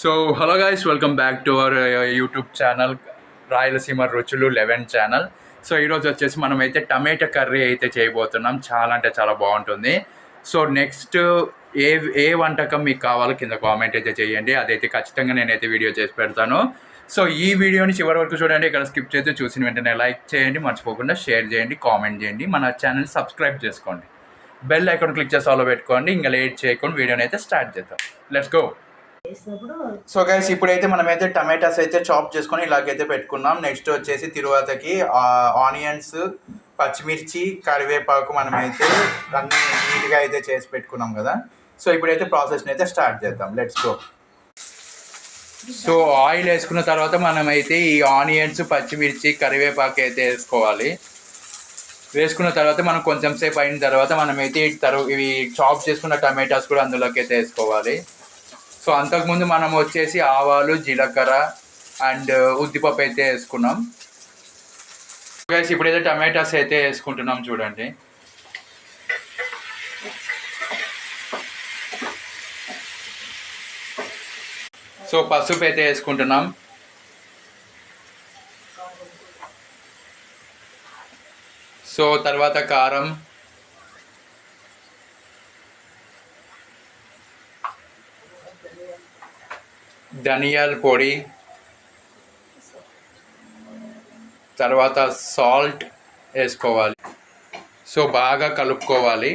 So hello guys, welcome back to our YouTube channel Rayalaseema రుచులు 11 channel. So ఈరోజు వచ్చేసి మనం అయితే టమాటా కర్రీ అయితే చేయబోతున్నాం. చాలా అంటే చాలా బాగుంటుంది. సో నెక్స్ట్ ఏ ఏ వంటకం మీకు కావాలో కింద కామెంట్ అయితే చేయండి. అదైతే ఖచ్చితంగా నేనైతే వీడియో చేసి పెడతాను. సో ఈ వీడియోని చివరి వరకు చూడండి. ఇక్కడ స్కిప్ చేసి చూసిన వెంటనే లైక్ చేయండి, మర్చిపోకుండా షేర్ చేయండి, కామెంట్ చేయండి, మన ఛానల్ సబ్స్క్రైబ్ చేసుకోండి, బెల్ ఐకాన్ క్లిక్ చేసి ఆలో పెట్టుకోండి. ఇంకా లేట్ చేయకుండా వీడియోని అయితే స్టార్ట్ చేద్దాం. Let's go. సో గైస్, ఇప్పుడైతే మనమైతే టమాటాస్ అయితే చాప్ చేసుకొని ఇలాగైతే పెట్టుకున్నాం. నెక్స్ట్ వచ్చేసి తిరువాతకి ఆనియన్స్, పచ్చిమిర్చి, కరివేపాకు మనమైతే అన్నీ నీట్గా అయితే చేసి పెట్టుకున్నాం కదా. సో ఇప్పుడైతే ప్రాసెస్ని అయితే స్టార్ట్ చేద్దాం. Let's go. సో ఆయిల్ వేసుకున్న తర్వాత మనమైతే ఈ ఆనియన్స్, పచ్చిమిర్చి, కరివేపాకు అయితే వేసుకోవాలి. వేసుకున్న తర్వాత మనం కొంచెం సేపు అయిన తర్వాత మనమైతే ఇవి చాప్ చేసుకున్న టమాటాస్ కూడా అందులోకి అయితే వేసుకోవాలి. సో అంతకుముందు మనం వచ్చేసి ఆవాలు, జీలకర్ర అండ్ ఉద్దిపప్పు అయితే వేసుకున్నాం. గైస్, ఇప్పుడైతే టమాటాస్ అయితే వేసుకుంటున్నాం చూడండి. సో పసుపు అయితే వేసుకుంటున్నాం. సో తర్వాత కారం, ధనియాల పొడి, తర్వాత సాల్ట్ వేసుకోవాలి. సో బాగా కలుపుకోవాలి.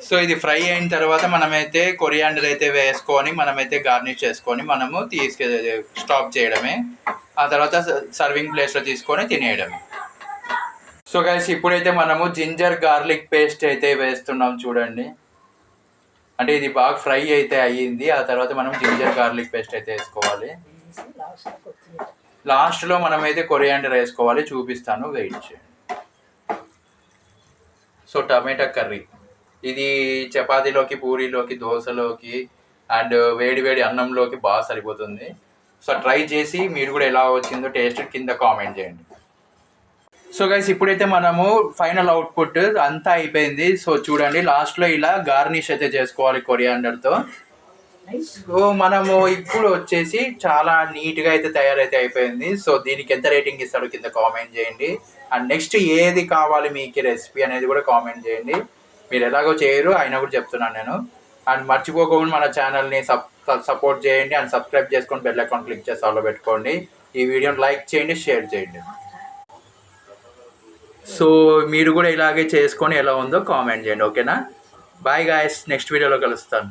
సో ఇది ఫ్రై అయిన తర్వాత మనమైతే కొరియాండర్ అయితే వేసుకొని మనమైతే గార్నిష్ చేసుకొని మనము స్టాప్ చేయడమే. ఆ తర్వాత సర్వింగ్ ప్లేస్లో తీసుకొని తినేయడమే. సో గైస్, ఇప్పుడైతే మనము జింజర్ గార్లిక్ పేస్ట్ అయితే వేస్తున్నాం చూడండి. అంటే ఇది బాగా ఫ్రై అయితే అయ్యింది. ఆ తర్వాత మనం జింజర్ గార్లిక్ పేస్ట్ అయితే వేసుకోవాలి. లాస్ట్లో మనమైతే కొరియాండర్ వేసుకోవాలి. చూపిస్తాను, వెయిట్ చేయండి. సో టమాటా కర్రీ ఇది చపాతీలోకి, పూరీలోకి, దోశలోకి అండ్ వేడి వేడి అన్నంలోకి బాగా సరిపోతుంది. సో ట్రై చేసి మీరు కూడా ఎలా వచ్చిందో టేస్ట్ కింద కామెంట్ చేయండి. సో గైస్, ఇప్పుడైతే మనము ఫైనల్ అవుట్పుట్ అంతా అయిపోయింది. సో చూడండి, లాస్ట్లో ఇలా గార్నిష్ అయితే చేసుకోవాలి కొరియాండర్తో. సో మనము ఇప్పుడు వచ్చేసి చాలా నీట్గా అయితే తయారైతే అయిపోయింది. సో దీనికి ఎంత రేటింగ్ ఇస్తాడో కింద కామెంట్ చేయండి. అండ్ నెక్స్ట్ ఏది కావాలి మీకు రెసిపీ అనేది కూడా కామెంట్ చేయండి. మీరు ఎలాగో చేయరు అయినా కూడా చెప్తున్నాను నేను. అండ్ మర్చిపోకుండా మన ఛానల్ని సపోర్ట్ చేయండి అండ్ సబ్స్క్రైబ్ చేసుకొని బెల్ ఐకాన్ క్లిక్ చేసి ఆలో పెట్టుకోండి. ఈ వీడియోని లైక్ చేయండి, షేర్ చేయండి. సో మీరు కూడా ఇలాగే చేసుకొని ఎలా ఉందో కామెంట్ చేయండి. ఓకేనా? బాయ్ గాయస్, నెక్స్ట్ వీడియోలో కలుస్తాను.